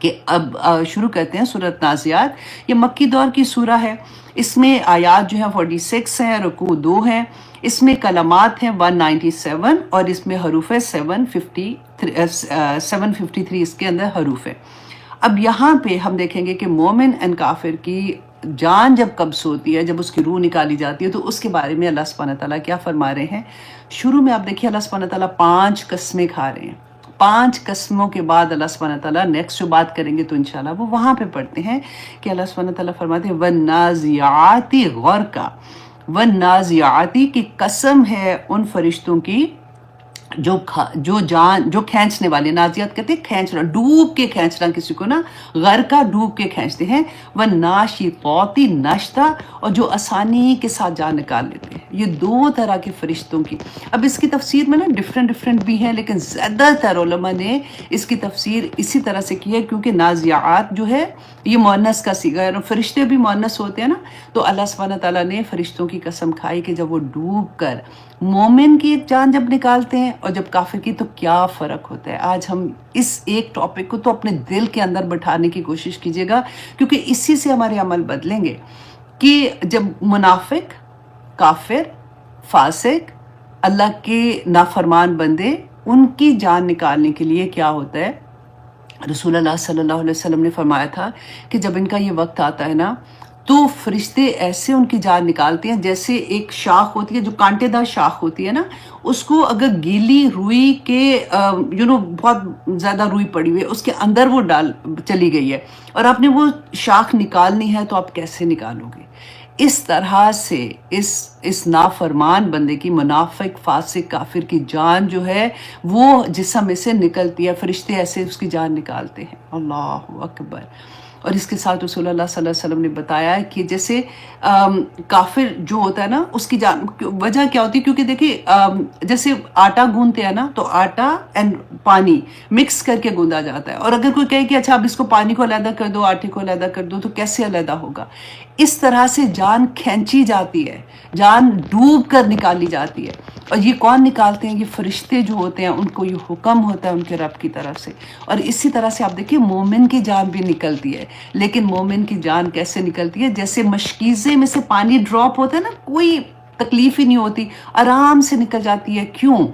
کہ اب شروع کرتے ہیں سورۃ نازیات۔ یہ مکی دور کی سورہ ہے، اس میں آیات جو ہیں 46 ہیں، رکوع 2 ہیں، اس میں کلمات ہیں 197 اور اس میں حروف ہے 753 اس کے اندر حروف ہے۔ اب یہاں پہ ہم دیکھیں گے کہ مومن اینڈ کافر کی جان جب قبض ہوتی ہے، جب اس کی روح نکالی جاتی ہے، تو اس کے بارے میں اللہ سبحانہ تعالیٰ کیا فرما رہے ہیں۔ شروع میں آپ دیکھیے اللہ سبحانہ تعالیٰ 5 قسمیں کھا رہے ہیں۔ 5 قسموں کے بعد اللہ سبحانہ تعالیٰ نیکسٹ جو بات کریں گے تو انشاءاللہ وہ وہاں پہ پڑھتے ہیں کہ اللہ سبحانہ تعالیٰ فرماتے ہیں وَالنَّازِعَاتِ غَرْقًا، وَالنَّازِعَاتِ کی قسم ہے ان فرشتوں کی جو کھینچنے والے، نازیات کہتے ہیں کھینچنا، ڈوب کے کھینچنا کسی کو نا، غرقہ ڈوب کے کھینچتے ہیں، وَالنَّاشِطَاتِ نَشْطًا اور جو آسانی کے ساتھ جان نکال لیتے ہیں۔ یہ 2 طرح کے فرشتوں کی، اب اس کی تفسیر میں نا ڈفرینٹ بھی ہیں، لیکن زیادہ تر علماء نے اس کی تفسیر اسی طرح سے کی ہے، کیونکہ نازیات جو ہے یہ مؤنث کا صیغہ ہے اور فرشتے بھی مؤنث ہوتے ہیں نا، تو اللہ سبحانہ تعالیٰ نے فرشتوں کی قسم کھائی کہ جب وہ ڈوب کر مومن کی ایک جان جب نکالتے ہیں اور جب کافر کی، تو کیا فرق ہوتا ہے۔ آج ہم اس ایک ٹاپک کو تو اپنے دل کے اندر بٹھانے کی کوشش کیجیے گا، کیونکہ اسی سے ہمارے عمل بدلیں گے کہ جب منافق، کافر، فاسق، اللہ کے نافرمان بندے، ان کی جان نکالنے کے لیے کیا ہوتا ہے۔ رسول اللہ صلی اللہ علیہ وسلم نے فرمایا تھا کہ جب ان کا یہ وقت آتا ہے نا، تو فرشتے ایسے ان کی جان نکالتے ہیں جیسے ایک شاخ ہوتی ہے، جو کانٹے دار شاخ ہوتی ہے نا، اس کو اگر گیلی روئی کے بہت زیادہ روئی پڑی ہوئی ہے، اس کے اندر وہ چلی گئی ہے اور آپ نے وہ شاخ نکالنی ہے، تو آپ کیسے نکالو گے؟ اس طرح سے اس نافرمان بندے کی، منافق، فاسق، کافر کی جان جو ہے وہ جسم میں سے نکلتی ہے، فرشتے ایسے اس کی جان نکالتے ہیں۔ اللہ اکبر۔ اور اس کے ساتھ رسول اللہ صلی اللہ علیہ وسلم نے بتایا کہ جیسے کافر جو ہوتا ہے نا، اس کی جان، وجہ کیا ہوتی ہے، کیونکہ دیکھیں جیسے آٹا گوندتے ہیں نا، تو آٹا اینڈ پانی مکس کر کے گوندا جاتا ہے، اور اگر کوئی کہے کہ اچھا اب اس کو پانی کو علیحدہ کر دو، آٹے کو علیحدہ کر دو، تو کیسے علیحدہ ہوگا؟ اس طرح سے جان کھینچی جاتی ہے، جان ڈوب کر نکالی جاتی ہے۔ اور یہ کون نکالتے ہیں؟ یہ فرشتے جو ہوتے ہیں، ان کو یہ حکم ہوتا ہے ان کے رب کی طرف سے۔ اور اسی طرح سے آپ دیکھیں مومن کی جان بھی نکلتی ہے، لیکن مومن کی جان کیسے نکلتی ہے؟ جیسے مشکیزے میں سے پانی ڈراپ ہوتا ہے نا، کوئی تکلیف ہی نہیں ہوتی، آرام سے نکل جاتی ہے۔ کیوں؟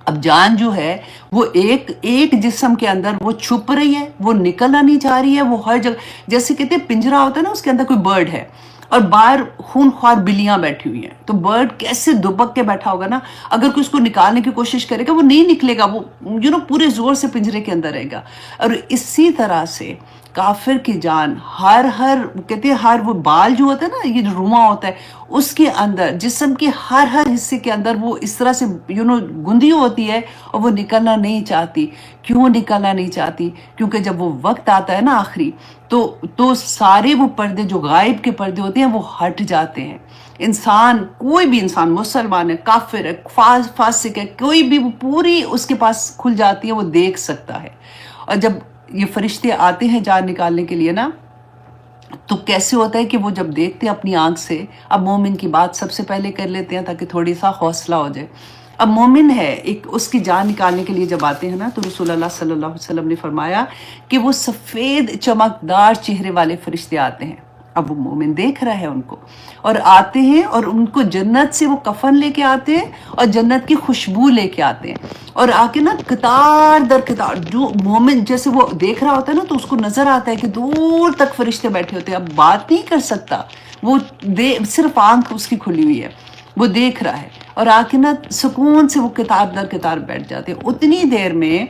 اب جان جو ہے وہ ایک جسم کے اندر وہ چھپ رہی ہے، وہ نکلنا نہیں چاہ رہی ہے، وہ ہر جگہ، جیسے کہتے ہیں پنجرا ہوتا ہے نا، اس کے اندر کوئی برڈ ہے اور باہر خون خوار بلیاں بیٹھی ہوئی ہیں، تو برڈ کیسے دبک کے بیٹھا ہوگا نا، اگر کوئی اس کو نکالنے کی کوشش کرے گا وہ نہیں نکلے گا، وہ پورے زور سے پنجرے کے اندر رہے گا۔ اور اسی طرح سے کافر کی جان ہر کہتے ہیں ہر وہ بال جو ہوتا ہے نا، یہ جو روما ہوتا ہے، اس کے اندر، جسم کے ہر حصے کے اندر وہ اس طرح سے گندی ہوتی ہے اور وہ نکلنا نہیں چاہتی۔ کیوں نکلنا نہیں چاہتی؟ کیونکہ جب وہ وقت آتا ہے نا آخری، تو سارے وہ پردے جو غائب کے پردے ہوتے ہیں وہ ہٹ جاتے ہیں۔ انسان، کوئی بھی انسان، مسلمان ہے، کافر ہے، فاسق ہے، کوئی بھی، وہ پوری اس کے پاس کھل جاتی ہے، وہ دیکھ سکتا ہے۔ اور جب یہ فرشتے آتے ہیں جان نکالنے کے لیے نا، تو کیسے ہوتا ہے کہ وہ جب دیکھتے ہیں اپنی آنکھ سے، اب مومن کی بات سب سے پہلے کر لیتے ہیں تاکہ تھوڑی سا حوصلہ ہو جائے۔ اب مومن ہے، ایک اس کی جان نکالنے کے لیے جب آتے ہیں نا، تو رسول اللہ صلی اللہ علیہ وسلم نے فرمایا کہ وہ سفید چمکدار چہرے والے فرشتے آتے ہیں۔ اب وہ مومن دیکھ رہا ہے ان کو، اور آتے ہیں اور ان کو جنت سے وہ کفن لے کے آتے ہیں اور جنت کی خوشبو لے کے آتے ہیں، اور آ کے نا قطار در قطار، جو مومن جیسے وہ دیکھ رہا ہوتا ہے نا، تو اس کو نظر آتا ہے کہ دور تک فرشتے بیٹھے ہوتے ہیں، اب بات نہیں کر سکتا وہ، صرف آنکھ اس کی کھلی ہوئی ہے، وہ دیکھ رہا ہے، اور آ کے نا سکون سے وہ قطار در قطار بیٹھ جاتے ہیں۔ اتنی دیر میں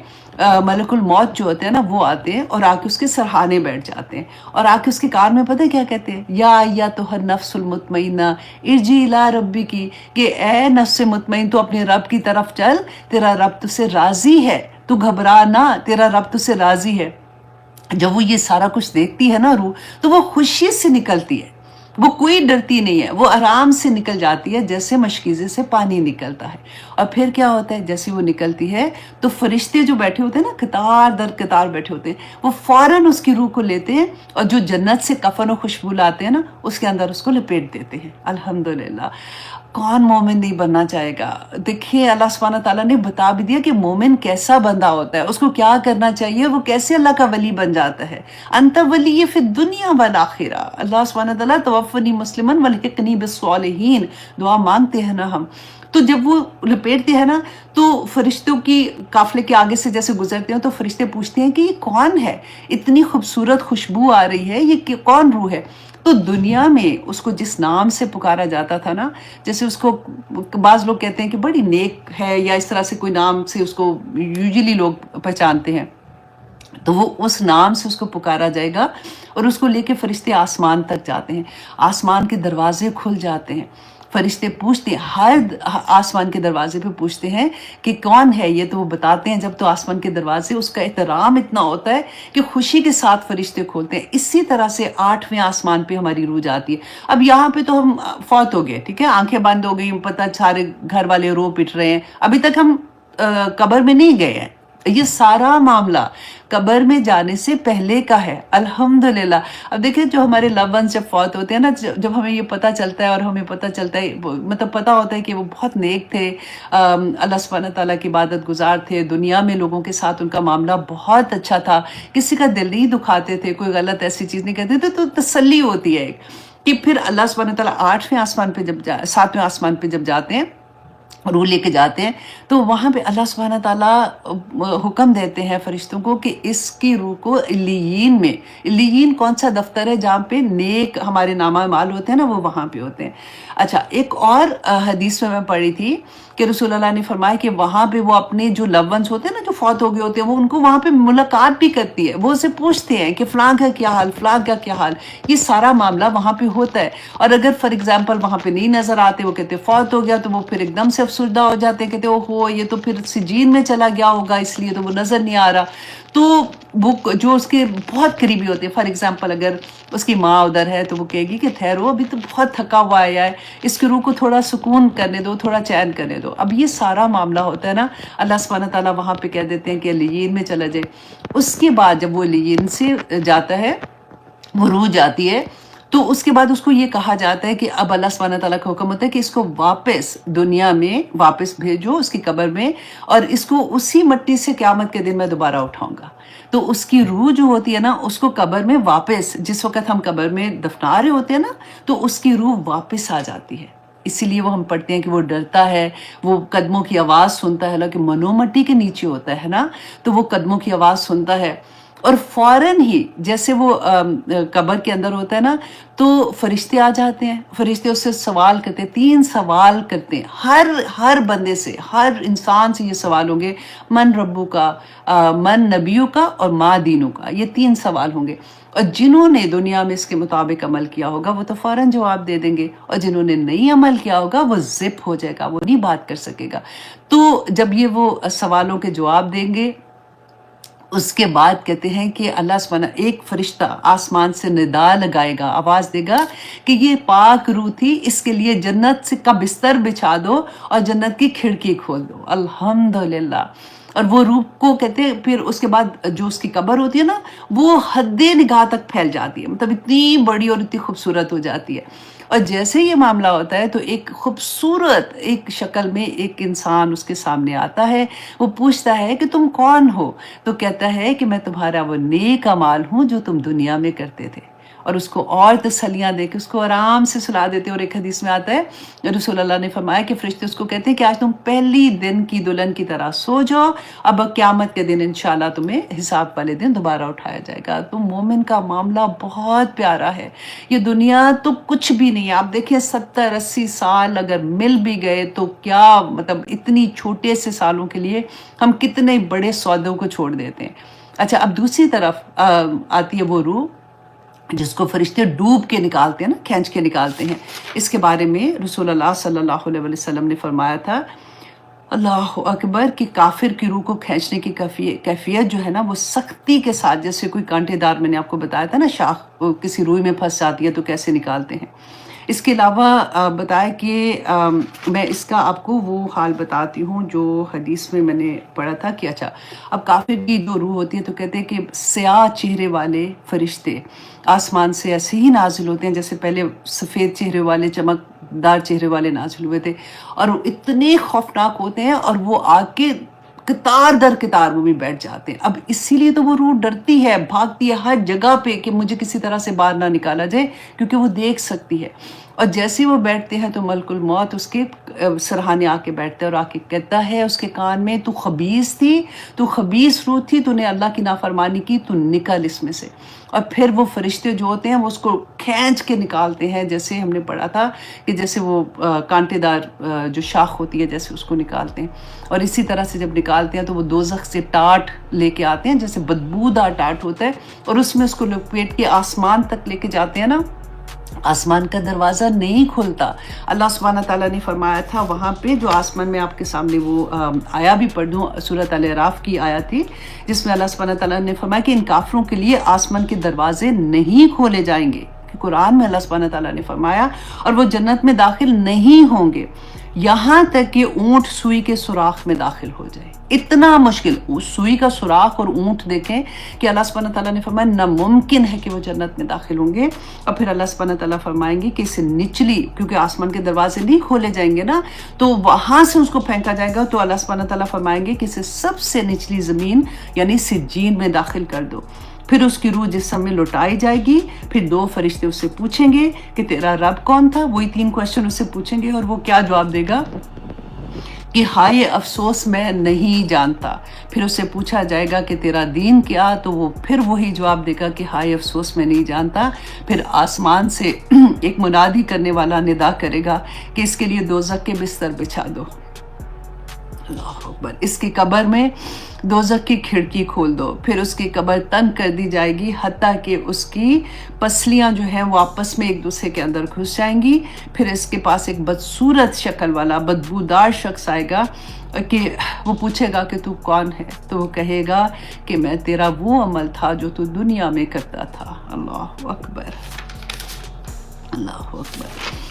ملک الموت جو ہوتے ہیں نا، وہ آتے ہیں اور آ کے اس کے سرحانے بیٹھ جاتے ہیں، اور آ کے اس کے کان میں پتہ ہے کیا کہتے ہیں؟ یا ایتھا النفس المطمئنہ ارجعی الی ربک، کہ اے نفس مطمئن، تو اپنے رب کی طرف چل، تیرا رب تجھ سے راضی ہے، تو گھبرا نہ، تیرا رب تجھ سے راضی ہے۔ جب وہ یہ سارا کچھ دیکھتی ہے نا روح، تو وہ خوشی سے نکلتی ہے، وہ کوئی ڈرتی نہیں ہے، وہ آرام سے نکل جاتی ہے، جیسے مشکیزے سے پانی نکلتا ہے۔ اور پھر کیا ہوتا ہے؟ جیسے وہ نکلتی ہے تو فرشتے جو بیٹھے ہوتے ہیں نا، قطار در قطار بیٹھے ہوتے ہیں، وہ فوراً اس کی روح کو لیتے ہیں اور جو جنت سے کفن و خوشبو لاتے ہیں نا، اس کے اندر اس کو لپیٹ دیتے ہیں۔ الحمدللہ۔ کون مومن نہیں بننا چاہے گا؟ دیکھیے اللہ سبحانہ تعالیٰ نے بتا بھی دیا کہ مومن کیسا بندہ ہوتا ہے، اس کو کیا کرنا چاہیے، وہ کیسے اللہ کا ولی بن جاتا ہے۔ انت ولی فی الدنیا والآخرہ، اللہ سبحانہ تعالیٰ توفنی مسلمن والحقنی بالصالحین دعا مانگتے ہیں نا ہم، تو جب وہ لپیٹتے ہیں نا تو فرشتوں کی قافلے کے آگے سے جیسے گزرتے ہیں تو فرشتے پوچھتے ہیں کہ یہ کون ہے، اتنی خوبصورت خوشبو آ رہی ہے، یہ کون روح ہے؟ تو دنیا میں اس کو جس نام سے پکارا جاتا تھا نا، جیسے اس کو بعض لوگ کہتے ہیں کہ بڑی نیک ہے، یا اس طرح سے کوئی نام سے اس کو یوزلی لوگ پہچانتے ہیں، تو وہ اس نام سے اس کو پکارا جائے گا، اور اس کو لے کے فرشتے آسمان تک جاتے ہیں، آسمان کے دروازے کھل جاتے ہیں، فرشتے پوچھتے ہیں، ہر آسمان کے دروازے پہ پوچھتے ہیں کہ کون ہے یہ، تو وہ بتاتے ہیں جب تو آسمان کے دروازے، اس کا احترام اتنا ہوتا ہے کہ خوشی کے ساتھ فرشتے کھولتے ہیں۔ اسی طرح سے 8ویں آسمان پہ ہماری روح جاتی ہے۔ اب یہاں پہ تو ہم فوت ہو گئے، ٹھیک ہے، آنکھیں بند ہو گئی، پتہ سارے گھر والے رو پٹ رہے ہیں، ابھی تک ہم قبر میں نہیں گئے ہیں، یہ سارا معاملہ قبر میں جانے سے پہلے کا ہے، الحمدللہ۔ اب دیکھیں جو ہمارے لو ونس جب فوت ہوتے ہیں نا، جب ہمیں یہ پتہ چلتا ہے، اور ہمیں پتہ چلتا ہے، مطلب پتہ ہوتا ہے کہ وہ بہت نیک تھے، اللہ سبحانہ تعالیٰ کی عبادت گزار تھے، دنیا میں لوگوں کے ساتھ ان کا معاملہ بہت اچھا تھا، کسی کا دل نہیں دکھاتے تھے، کوئی غلط ایسی چیز نہیں کرتے تھے، تو تسلی ہوتی ہے کہ پھر اللہ سبحانہ تعالیٰ 8ویں آسمان پہ جب 7ویں آسمان پہ جب جاتے ہیں، روح لے کے جاتے ہیں، تو وہاں پہ اللہ سبحانہ تعالیٰ حکم دیتے ہیں فرشتوں کو کہ اس کی روح کو علیین میں، علیین کون سا دفتر ہے جہاں پہ نیک ہمارے نامہ اعمال ہوتے ہیں نا، وہ وہاں پہ ہوتے ہیں۔ اچھا، ایک اور حدیث میں پڑھی تھی کہ رسول اللہ نے فرمایا کہ وہاں پہ وہ اپنے جو لو ونس ہوتے ہیں نا، جو فوت ہو گئے ہوتے ہیں، وہ ان کو وہاں پہ ملاقات بھی کرتی ہے، وہ اسے پوچھتے ہیں کہ فلاں کا کیا حال، فلاں کا کیا حال، یہ سارا معاملہ وہاں پہ ہوتا ہے۔ اور اگر فار ایگزامپل وہاں پہ نہیں نظر آتے، وہ کہتے فوت ہو گیا، تو وہ پھر ایک دم سے افسردہ ہو جاتے ہیں، کہتے اوہو یہ تو پھر سجین میں چلا گیا ہوگا، اس لیے تو وہ نظر نہیں آ رہا۔ تو وہ جو اس کے بہت قریبی ہوتے ہیں، فار ایگزامپل اگر اس کی ماں ادھر ہے تو وہ کہے گی کہ ٹھہرو، ابھی تو بہت تھکا ہوا آیا ہے، اس کی روح کو تھوڑا سکون کرنے دو، تھوڑا چین کرنے دو۔ اب یہ سارا معاملہ ہوتا ہے نا، اللہ سبحانہ تعالیٰ وہاں پہ کہہ دیتے ہیں کہ علیین میں چلا جائے۔ اس کے بعد جب وہ علیین سے جاتا ہے، وہ روح جاتی ہے، تو اس کے بعد اس کو یہ کہا جاتا ہے کہ اب اللہ سبحانہ تعالیٰ کا حکم ہوتا ہے کہ اس کو واپس دنیا میں واپس بھیجو، اس کی قبر میں، اور اس کو اسی مٹی سے قیامت کے دن میں دوبارہ اٹھاؤں گا۔ تو اس کی روح جو ہوتی ہے نا، اس کو قبر میں واپس، جس وقت ہم قبر میں دفنا رہے ہوتے ہیں نا، تو اس کی روح واپس آ جاتی ہے۔ اسی لیے وہ ہم پڑھتے ہیں کہ وہ ڈرتا ہے، وہ قدموں کی آواز سنتا ہے، حالانکہ منو مٹی کے نیچے ہوتا ہے نا، تو وہ قدموں کی آواز سنتا ہے، اور فوراً ہی جیسے وہ قبر کے اندر ہوتا ہے نا، تو فرشتے آ جاتے ہیں، فرشتے اس سے سوال کرتے ہیں، 3 سوال کرتے ہیں، ہر بندے سے، ہر انسان سے یہ سوال ہوں گے، من ربو کا، من نبیوں کا، اور ما دینوں کا، یہ 3 سوال ہوں گے۔ اور جنہوں نے دنیا میں اس کے مطابق عمل کیا ہوگا وہ تو فوراً جواب دے دیں گے، اور جنہوں نے نہیں عمل کیا ہوگا وہ زپ ہو جائے گا، وہ نہیں بات کر سکے گا۔ تو جب یہ وہ سوالوں کے جواب دیں گے، اس کے بعد کہتے ہیں کہ اللہ سبحانہ ایک فرشتہ آسمان سے ندا لگائے گا، آواز دے گا کہ یہ پاک روح تھی، اس کے لیے جنت سے کا بستر بچھا دو اور جنت کی کھڑکی کھول دو، الحمدللہ۔ اور وہ روح کو کہتے ہیں پھر اس کے بعد جو اس کی قبر ہوتی ہے نا، وہ حد نگاہ تک پھیل جاتی ہے، مطلب اتنی بڑی اور اتنی خوبصورت ہو جاتی ہے۔ اور جیسے یہ معاملہ ہوتا ہے تو ایک خوبصورت ایک شکل میں ایک انسان اس کے سامنے آتا ہے، وہ پوچھتا ہے کہ تم کون ہو؟ تو کہتا ہے کہ میں تمہارا وہ نیک اعمال ہوں جو تم دنیا میں کرتے تھے، اور اس کو اور تسلیاں دے کے اس کو آرام سے سلا دیتے۔ اور ایک حدیث میں آتا ہے رسول اللہ نے فرمایا کہ فرشتے اس کو کہتے ہیں کہ آج تم پہلی دن کی دلہن کی طرح سو جاؤ، اب قیامت کے دن انشاءاللہ تمہیں حساب والے دن دوبارہ اٹھایا جائے گا۔ تو مومن کا معاملہ بہت پیارا ہے، یہ دنیا تو کچھ بھی نہیں ہے۔ آپ دیکھیں 70-80 سال اگر مل بھی گئے تو کیا، مطلب اتنی چھوٹے سے سالوں کے لیے ہم کتنے بڑے سودوں کو چھوڑ دیتے ہیں۔ اچھا، اب دوسری طرف آتی ہے وہ روح جس کو فرشتے ڈوب کے نکالتے ہیں نا، کھینچ کے نکالتے ہیں۔ اس کے بارے میں رسول اللہ صلی اللہ علیہ وسلم نے فرمایا تھا، اللہ اکبر، کہ کافر کی روح کو کھینچنے کی کیفیت جو ہے نا، وہ سختی کے ساتھ، جیسے کوئی کانٹے دار، میں نے آپ کو بتایا تھا نا، شاخ کسی روئی میں پھنس جاتی ہے تو کیسے نکالتے ہیں۔ اس کے علاوہ بتایا کہ میں اس کا آپ کو وہ حال بتاتی ہوں جو حدیث میں نے پڑھا تھا کہ اچھا، اب کافر کی جو روح ہوتی ہے تو کہتے ہیں کہ سیاہ چہرے والے فرشتے آسمان سے ایسے ہی نازل ہوتے ہیں، جیسے پہلے سفید چہرے والے چمک دار چہرے والے نازل ہوئے تھے، اور وہ اتنے خوفناک ہوتے ہیں، اور وہ آ کے قطار در قطار وہ بھی بیٹھ جاتے ہیں۔ اب اسی لیے تو وہ روح ڈرتی ہے، بھاگتی ہے ہر جگہ پہ کہ مجھے کسی طرح سے باہر نہ نکالا جائے، کیونکہ وہ دیکھ سکتی ہے۔ اور جیسے وہ بیٹھتے ہیں تو ملک الموت اس کے سرہانے آ کے بیٹھتا ہے اور آ کے کہتا ہے اس کے کان میں، تو خبیث تھی، تو خبیث روح تھی، تو نے اللہ کی نافرمانی کی، تو نکل اس میں سے۔ اور پھر وہ فرشتے جو ہوتے ہیں وہ اس کو کھینچ کے نکالتے ہیں، جیسے ہم نے پڑھا تھا کہ جیسے وہ کانٹے دار جو شاخ ہوتی ہے جیسے اس کو نکالتے ہیں، اور اسی طرح سے جب نکالتے ہیں تو وہ دوزخ سے ٹاٹ لے کے آتے ہیں، جیسے بدبودار ٹاٹ ہوتا ہے، اور اس میں اس کو لپیٹ کے آسمان تک لے کے جاتے ہیں نا۔ آسمان کا دروازہ نہیں کھلتا۔ اللہ سبحانہ تعالیٰ نے فرمایا تھا وہاں پہ، جو آسمان میں آپ کے سامنے وہ آیا بھی پڑھ دوں، سورۃ الاعراف کی آیا تھی، جس میں اللہ سبحانہ تعالیٰ نے فرمایا کہ ان کافروں کے لیے آسمان کے دروازے نہیں کھولے جائیں گے، کہ قرآن میں اللہ سبحانہ تعالیٰ نے فرمایا، اور وہ جنت میں داخل نہیں ہوں گے یہاں تک کہ اونٹ سوئی کے سوراخ میں داخل ہو جائے۔ اتنا مشکل، سوئی کا سوراخ اور اونٹ دیکھیں کہ اللہ سبحانہ تعالیٰ نے فرمایا ناممکن ہے کہ وہ جنت میں داخل ہوں گے۔ اور پھر اللہ سبحانہ تعالیٰ فرمائیں گے کہ اسے نچلی، کیونکہ آسمان کے دروازے نہیں کھولے جائیں گے نا، تو وہاں سے اس کو پھینکا جائے گا، تو اللہ سبحانہ تعالیٰ فرمائیں گے کہ اسے سب سے نچلی زمین یعنی سجین میں داخل کر دو۔ پھر اس کی روح جسم میں لوٹائی جائے گی، پھر دو فرشتے اس سے پوچھیں گے کہ تیرا رب کون تھا، وہی 3 کویشچن اس سے پوچھیں گے، اور وہ کیا جواب دے گا کہ ہائے افسوس میں نہیں جانتا۔ پھر اس سے پوچھا جائے گا کہ تیرا دین کیا، تو وہ پھر وہی جواب دے گا کہ ہائے افسوس میں نہیں جانتا۔ پھر آسمان سے ایک منادی کرنے والا ندا کرے گا کہ اس کے لیے دوزخ کے بستر بچھا دو۔ اللہ اکبر۔ اس کی قبر میں دوزخ کی کھڑکی کھول دو، پھر اس کی قبر تنگ کر دی جائے گی، حتیٰ کہ اس کی پسلیاں جو ہیں وہ آپس میں ایک دوسرے کے اندر گھس جائیں گی۔ پھر اس کے پاس ایک بدصورت شکل والا بدبودار شخص آئے گا کہ وہ پوچھے گا کہ تو کون ہے، تو وہ کہے گا کہ میں تیرا وہ عمل تھا جو تو دنیا میں کرتا تھا۔ اللہ اکبر، اللہ اکبر۔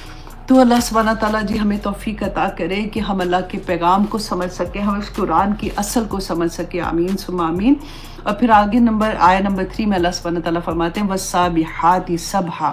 تو اللہ سبحانہ تعالیٰ جی ہمیں توفیق عطا کرے کہ ہم اللہ کے پیغام کو سمجھ سکیں، ہم اس قرآن کی اصل کو سمجھ سکیں۔ آمین ثم آمین۔ اور پھر آگے آیہ نمبر 3 میں اللہ سبحانہ تعالیٰ فرماتے ہیں وَالسَّابِحَاتِ سَبْحًا،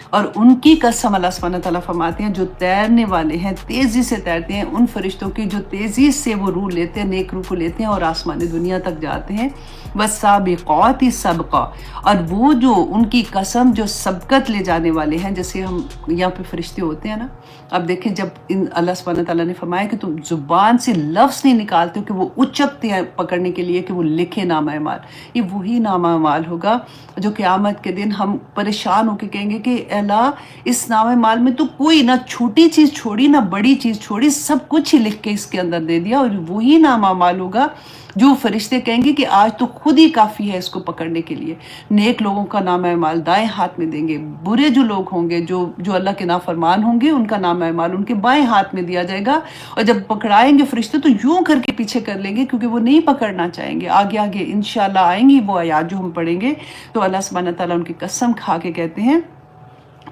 اور ان کی قسم اللہ سبحانہ تعالیٰ فرماتے ہیں جو تیرنے والے ہیں، تیزی سے تیرتے ہیں، ان فرشتوں کی جو تیزی سے وہ روح لیتے ہیں، نیک روح کو لیتے ہیں اور آسمانی دنیا تک جاتے ہیں۔ وَالسَّابِقَاتِ سَبْقًا، اور وہ جو ان کی قسم جو سبقت لے جانے والے ہیں، جیسے ہم یہاں پہ فرشتے ہوتے ہیں نا، اب دیکھیں جب اللہ سبحانہ تعالیٰ نے فرمایا کہ تم زبان سے لفظ نہیں نکالتے ہو کہ وہ اچکتے ہیں پکڑنے کے لیے کہ وہ لکھے نامہ اعمال، یہ وہی نامہ اعمال ہوگا جو قیامت کے دن ہم پریشان ہو کے کہیں گے کہ اے اللہ اس نامہ اعمال میں تو کوئی نہ چھوٹی چیز چھوڑی نہ بڑی چیز چھوڑی، سب کچھ ہی لکھ کے اس کے اندر دے دیا، اور وہی نامہ اعمال ہوگا جو فرشتے کہیں گے کہ آج تو خود ہی کافی ہے اس کو پکڑنے کے لیے۔ نیک لوگوں کا نامہ اعمال دائیں ہاتھ میں دیں گے، برے جو لوگ ہوں گے جو اللہ کے نافرمان ہوں گے ان کا نامہ اعمال ان کے بائیں ہاتھ میں دیا جائے گا، اور جب پکڑائیں گے فرشتے تو یوں کر کے پیچھے کر لیں گے کیونکہ وہ نہیں پکڑنا چاہیں گے۔ آگے آگے انشاءاللہ آئیں گی وہ آیات جو ہم پڑھیں گے، تو اللہ سبحانہ تعالیٰ ان کی قسم کھا کے کہتے ہیں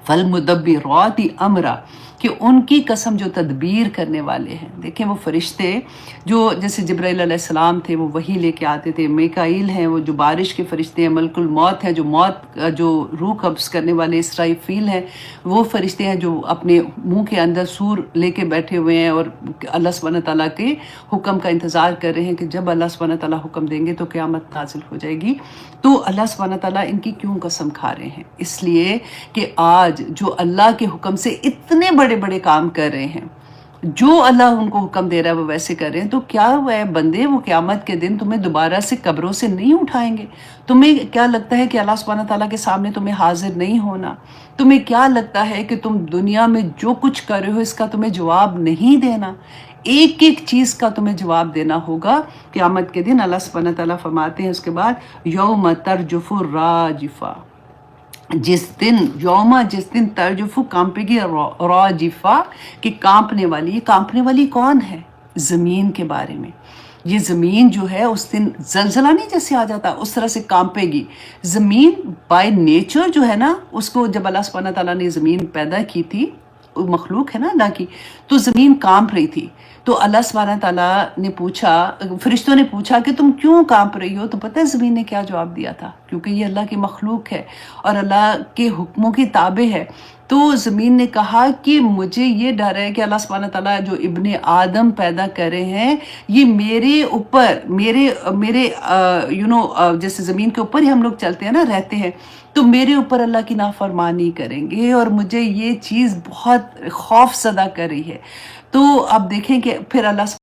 فَالْمُدَبِّرَاتِ أَمْرًا، کہ ان کی قسم جو تدبیر کرنے والے ہیں۔ دیکھیں وہ فرشتے جو جیسے جبرائیل علیہ السلام تھے وہ وحی لے کے آتے تھے، میکائیل ہیں وہ جو بارش کے فرشتے ہیں، ملک الموت ہیں جو روح قبض کرنے والے، اسرائیل ہیں وہ فرشتے ہیں جو اپنے منہ کے اندر سور لے کے بیٹھے ہوئے ہیں اور اللہ سبحانہ تعالیٰ کے حکم کا انتظار کر رہے ہیں کہ جب اللہ سبحانہ تعالیٰ حکم دیں گے تو قیامت نازل ہو جائے گی۔ تو اللہ سبحانہ تعالیٰ ان کی کیوں قسم کھا رہے ہیں؟ اس لیے کہ آج جو اللہ کے حکم سے اتنے بڑے بڑے کام کر رہے ہیں، جو اللہ ان کو حکم دے رہا ہے وہ ویسے کر رہے ہیں، تو کیا وہ بندے وہ قیامت کے دن تمہیں دوبارہ سے قبروں سے نہیں اٹھائیں گے؟ تمہیں کیا لگتا ہے کہ اللہ سبحانہ تعالیٰ کے سامنے تمہیں حاضر نہیں ہونا؟ تمہیں کیا لگتا ہے کہ تم دنیا میں جو کچھ کر رہے ہو اس کا تمہیں جواب نہیں دینا؟ ایک ایک چیز کا تمہیں جواب دینا ہوگا قیامت کے دن۔ اللہ سبحانہ تعالیٰ فرماتے ہیں اس کے بعد یوم ترجف الراجفہ، جس دن ترجف کانپے گی، راجفہ کہ کانپنے والی۔ یہ کانپنے والی کون ہے؟ زمین کے بارے میں۔ یہ زمین جو ہے اس دن زلزلہ نہیں جیسے آ جاتا اس طرح سے کانپے گی زمین۔ بائی نیچر جو ہے نا، اس کو جب اللہ سبحانہ تعالیٰ نے زمین پیدا کی تھی، مخلوق ہے نا اللہ کی، تو زمین کانپ رہی تھی۔ تو اللہ سبحانہ تعالیٰ نے پوچھا، فرشتوں نے پوچھا کہ تم کیوں کانپ رہی ہو؟ تو پتہ ہے زمین نے کیا جواب دیا تھا؟ کیونکہ یہ اللہ کی مخلوق ہے اور اللہ کے حکموں کی تابع ہے۔ تو زمین نے کہا کہ مجھے یہ ڈر ہے کہ اللہ سبحانہ تعالیٰ جو ابن آدم پیدا کرے ہیں یہ میرے اوپر میرے جیسے زمین کے اوپر ہی ہم لوگ چلتے ہیں نا، رہتے ہیں، تو میرے اوپر اللہ کی نافرمانی کریں گے، اور مجھے یہ چیز بہت خوف زدہ کر رہی ہے۔ تو اب دیکھیں کہ پھر اللہ